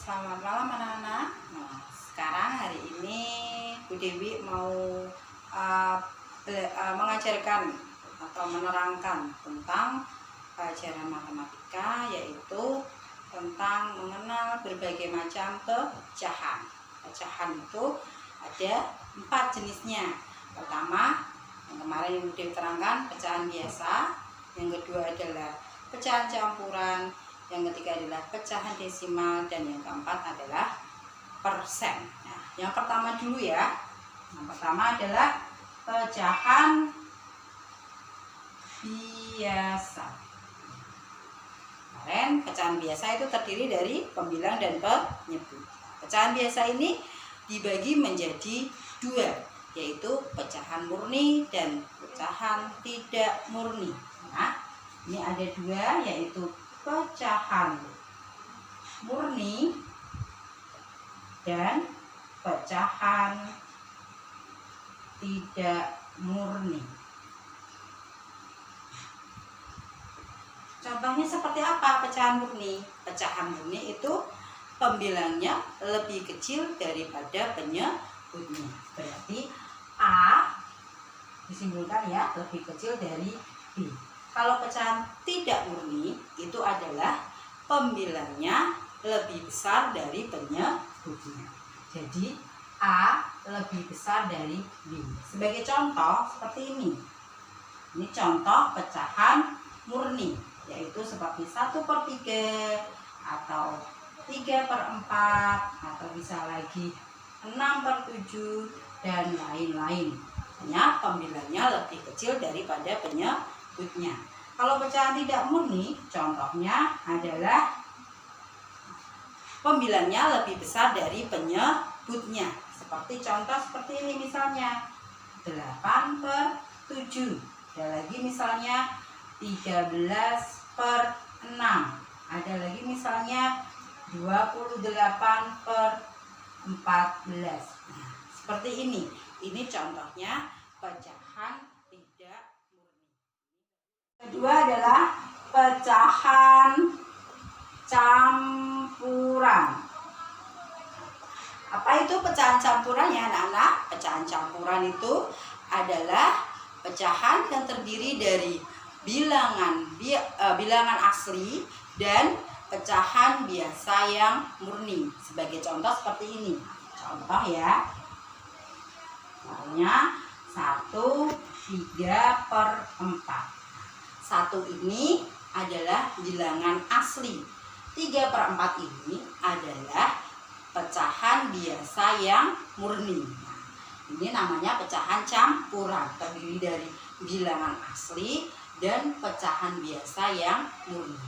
Selamat malam anak-anak. Nah, sekarang hari ini Bu Dewi mau mengajarkan atau menerangkan tentang pelajaran matematika, yaitu tentang mengenal berbagai macam pecahan. Pecahan itu ada 4 jenisnya. Pertama, yang kemarin Bu Dewi terangkan, pecahan biasa. Yang kedua adalah pecahan campuran. Yang ketiga adalah pecahan desimal, dan yang keempat adalah persen. Nah, yang pertama dulu ya. Yang pertama adalah pecahan biasa. Kemarin pecahan biasa itu terdiri dari pembilang dan penyebut. Pecahan biasa ini dibagi menjadi 2, yaitu pecahan murni dan pecahan tidak murni. Nah, ini ada 2, yaitu pecahan murni dan pecahan tidak murni. Contohnya seperti apa pecahan murni? Pecahan murni itu pembilangnya lebih kecil daripada penyebutnya. Berarti A disimpulkan ya lebih kecil dari B. Kalau pecahan tidak murni itu adalah pembilangnya lebih besar dari penyebutnya. Jadi A lebih besar dari B. Sebagai contoh seperti ini. Ini contoh pecahan murni, yaitu seperti 1/3 atau 3/4 atau bisa lagi 6/7 dan lain-lain. Hanya pembilangnya lebih kecil daripada penyebutnya. Kalau pecahan tidak murni, contohnya adalah pembilangnya lebih besar dari penyebutnya. Seperti contoh seperti ini misalnya 8/7. Ada lagi misalnya 13/6. Ada lagi misalnya 28/14. Nah, seperti ini. Ini contohnya pecahan tidak murni. Kedua adalah pecahan campuran. Apa itu pecahan campuran ya anak-anak? Pecahan campuran itu adalah pecahan yang terdiri dari bilangan asli dan pecahan biasa yang murni. Sebagai contoh seperti ini. Contoh ya. Misalnya 1/3/4. 1 ini adalah bilangan asli. 3/4 ini adalah pecahan biasa yang murni. Nah, ini namanya pecahan campuran, terdiri dari bilangan asli dan pecahan biasa yang murni.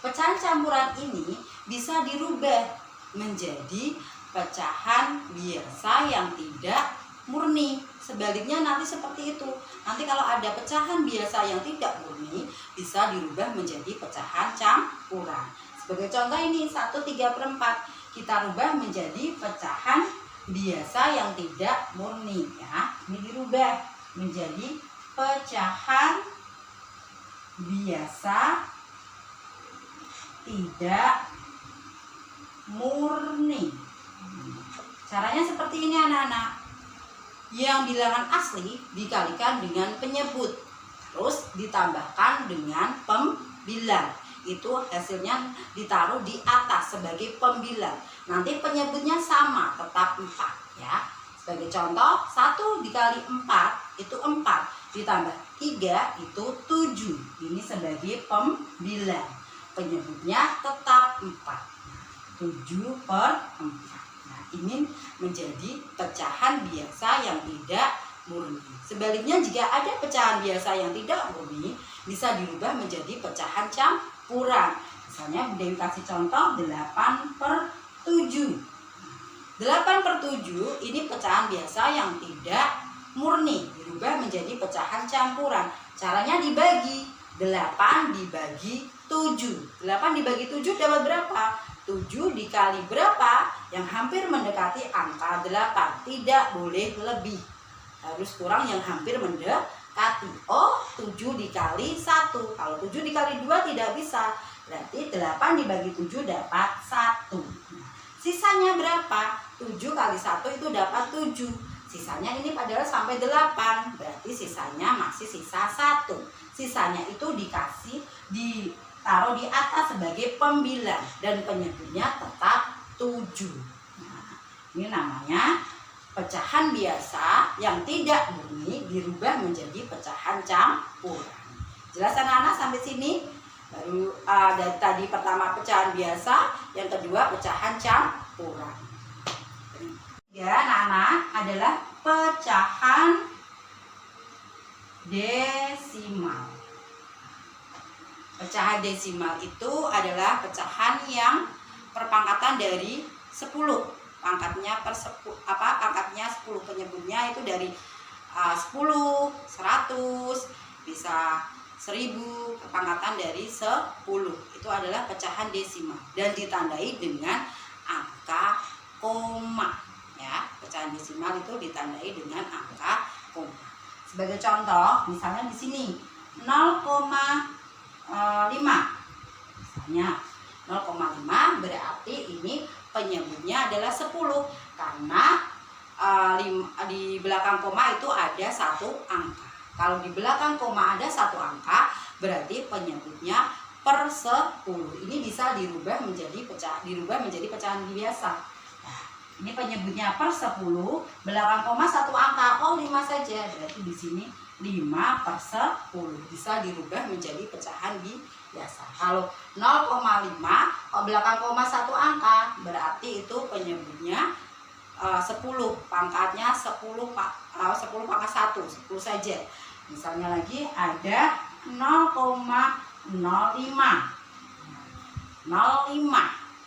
Pecahan campuran ini bisa dirubah menjadi pecahan biasa yang tidak murni. Sebaliknya nanti seperti itu. Nanti kalau ada pecahan biasa yang tidak murni, bisa dirubah menjadi pecahan campuran. Sebagai contoh ini 1/3/4. Kita rubah menjadi pecahan biasa yang tidak murni ya. Ini dirubah menjadi pecahan biasa tidak murni. Caranya seperti ini anak-anak. Yang bilangan asli dikalikan dengan penyebut, terus ditambahkan dengan pembilang. Itu hasilnya ditaruh di atas sebagai pembilang. Nanti penyebutnya sama, tetap 4 ya. Sebagai contoh, 1 dikali 4 itu 4, ditambah 3 itu 7. Ini sebagai pembilang. Penyebutnya tetap 4. 7/4. Nah, ini menjadi pecahan biasa yang tidak murni. Sebaliknya jika ada pecahan biasa yang tidak murni, bisa dirubah menjadi pecahan campuran. Misalnya Dewi kasih contoh 8/7. 8/7 ini pecahan biasa yang tidak murni, dirubah menjadi pecahan campuran. Caranya dibagi. 8 dibagi 7. 8 dibagi 7 dapat berapa? 7 dikali berapa? Yang hampir mendekati angka 8. Tidak boleh lebih. Harus kurang yang hampir mendekati. Oh, 7 dikali 1. Kalau 7 dikali 2 tidak bisa. Berarti 8 dibagi 7 dapat 1. berapa? 7 kali 1 itu dapat 7. Sisanya ini padahal sampai 8. Berarti sisanya masih sisa 1. Sisanya itu ditaruh di atas sebagai pembilang. Dan penyebutnya tetap 7. Nah, ini namanya pecahan biasa yang tidak murni dirubah menjadi pecahan campuran. Jelas anak-anak sampai sini? Baru dari tadi pertama pecahan biasa, yang kedua pecahan campuran. Ya, anak-anak adalah pecahan desimal. Pecahan desimal itu adalah pecahan yang perpangkatan dari 10. Pangkatnya 10, penyebutnya itu dari 10, 100, bisa 1000, perpangkatan dari 10. Itu adalah pecahan desimal dan ditandai dengan angka koma. Ya, pecahan desimal itu ditandai dengan angka koma. Sebagai contoh, misalnya di sini 0,5. Misalnya 0,5 berarti ini penyebutnya adalah 10 karena di belakang koma itu ada 1 angka. Kalau di belakang koma ada 1 angka, berarti penyebutnya per 10. Ini bisa dirubah menjadi pecahan biasa. Nah, ini penyebutnya per 10, belakang koma 1 angka. Oh, 5 saja. Berarti di sini 5 per 10 bisa dirubah menjadi pecahan biasa. Kalau 0,5, belakang koma 1 angka, berarti itu penyebutnya 10, pangkatnya 10 pangkat 1, 10 saja. Misalnya lagi ada 0,05. 05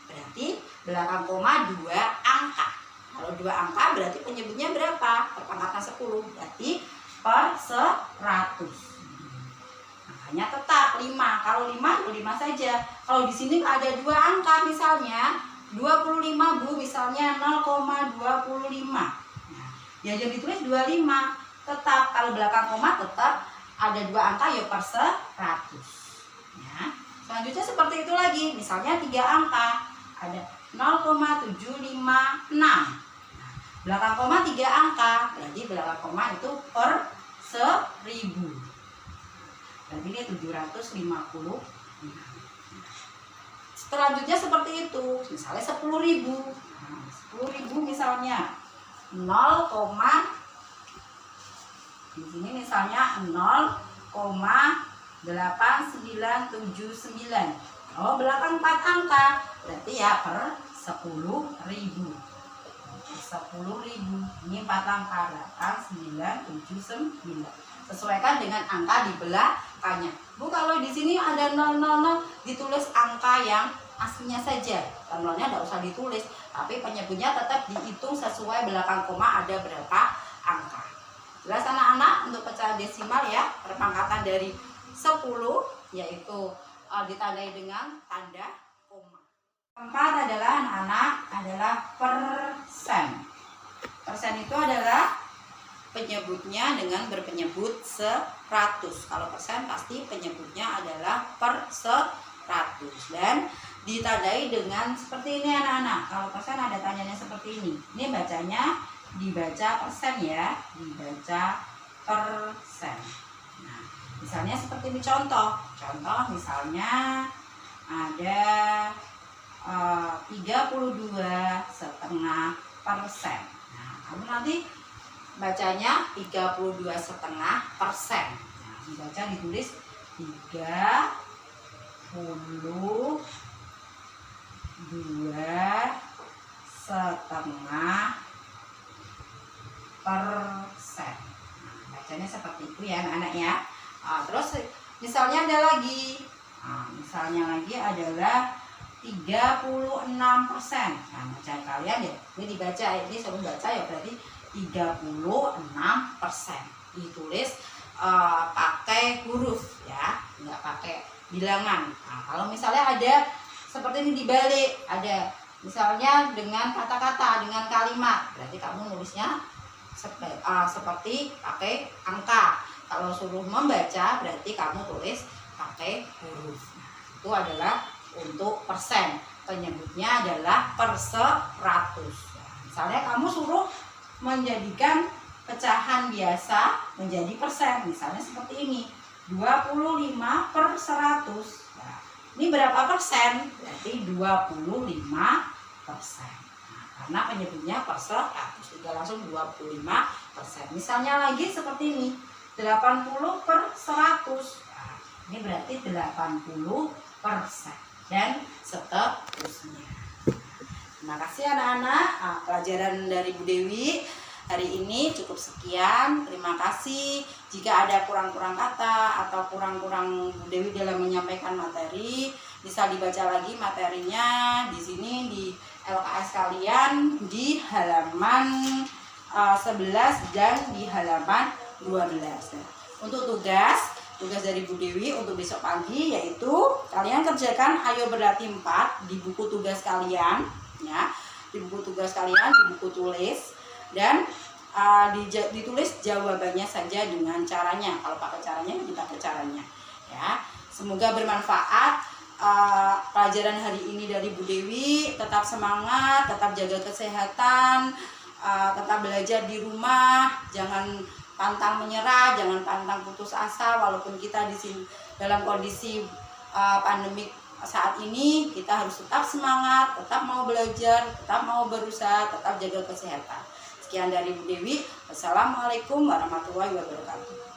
berarti belakang koma 2 angka. Kalau 2 angka berarti penyebutnya berapa? Perpangkatan 10, berarti per 100. Makanya tetap 5. Kalau 5 saja. Kalau di sini ada 2 angka misalnya 25 Bu, misalnya 0,25. Nah, ya jadi ditulis 25. Tetap kalau belakang koma tetap ada 2 angka ya per 100. Ya. Selanjutnya seperti itu lagi. Misalnya 3 angka. Ada 0,756. Nah, belakang koma 3 angka. Berarti belakang koma itu per 1000. Berarti ini 750. Selanjutnya seperti itu, misalnya 10.000. Nah, 10.000 misalnya 0, di sini misalnya 0,8979. Oh, belakang 4 angka, berarti ya per 10.000. 10.000 ini 4 angka, 8979. Sesuaikan dengan angka di belakangnya. Bu, kalau di sini ada 000 ditulis angka yang aslinya saja. 0-nya tidak usah ditulis, tapi penyebutnya tetap dihitung sesuai belakang koma ada berapa angka. Jelas anak-anak untuk pecahan desimal ya, perpangkatan dari 10 yaitu ditandai dengan tanda koma. Keempat adalah anak-anak adalah persen. Persen itu adalah penyebutnya dengan berpenyebut 100. Kalau persen pasti penyebutnya adalah per 100 dan ditandai dengan seperti ini anak-anak. Kalau persen ada tandanya seperti ini. Ini bacanya dibaca persen ya, dibaca persen. Nah, misalnya seperti ini contoh. Contoh misalnya ada 32,5%. Nah, kamu nanti bacanya 32,5%. Nah, dibaca ditulis 32,5%. Nah, bacanya seperti itu ya anak-anak ya. Terus misalnya ada lagi. Misalnya lagi adalah 36%. Nah, bacaan kalian ya, ini dibaca, ini suruh baca ya, berarti 36%. Ditulis pakai huruf ya, nggak pakai bilangan. Nah, kalau misalnya ada seperti ini dibalik, ada misalnya dengan kata-kata, dengan kalimat, berarti kamu nulisnya seperti pakai angka. Kalau suruh membaca berarti kamu tulis pakai huruf. Nah, itu adalah untuk persen. Penyebutnya adalah per 100. Misalnya kamu suruh menjadikan pecahan biasa menjadi persen. Misalnya seperti ini. 25/100. Nah, ini berapa persen? Berarti 25%. Nah, karena penyebutnya per 100, juga langsung 25%. Misalnya lagi seperti ini. 80/100. Nah, ini berarti 80%. Dan seterusnya. Terima kasih anak-anak. Pelajaran dari Bu Dewi hari ini cukup sekian. Terima kasih. Jika ada kurang-kurang kata atau kurang-kurang Bu Dewi dalam menyampaikan materi, bisa dibaca lagi materinya di sini di LKS kalian di halaman 11 dan di halaman 12. Untuk tugas dari Bu Dewi untuk besok pagi yaitu kalian kerjakan Ayo Berlatih 4 di buku tugas kalian ya, di buku tugas kalian, di buku tulis, dan ditulis jawabannya saja dengan caranya. Kalau pakai caranya dipakai caranya ya. Semoga bermanfaat pelajaran hari ini dari Bu Dewi. Tetap semangat, tetap jaga kesehatan, tetap belajar di rumah, jangan pantang menyerah, jangan pantang putus asa. Walaupun kita di sini dalam kondisi pandemik saat ini, kita harus tetap semangat, tetap mau belajar, tetap mau berusaha, tetap jaga kesehatan. Sekian dari Bu Dewi. Wassalamualaikum warahmatullahi wabarakatuh.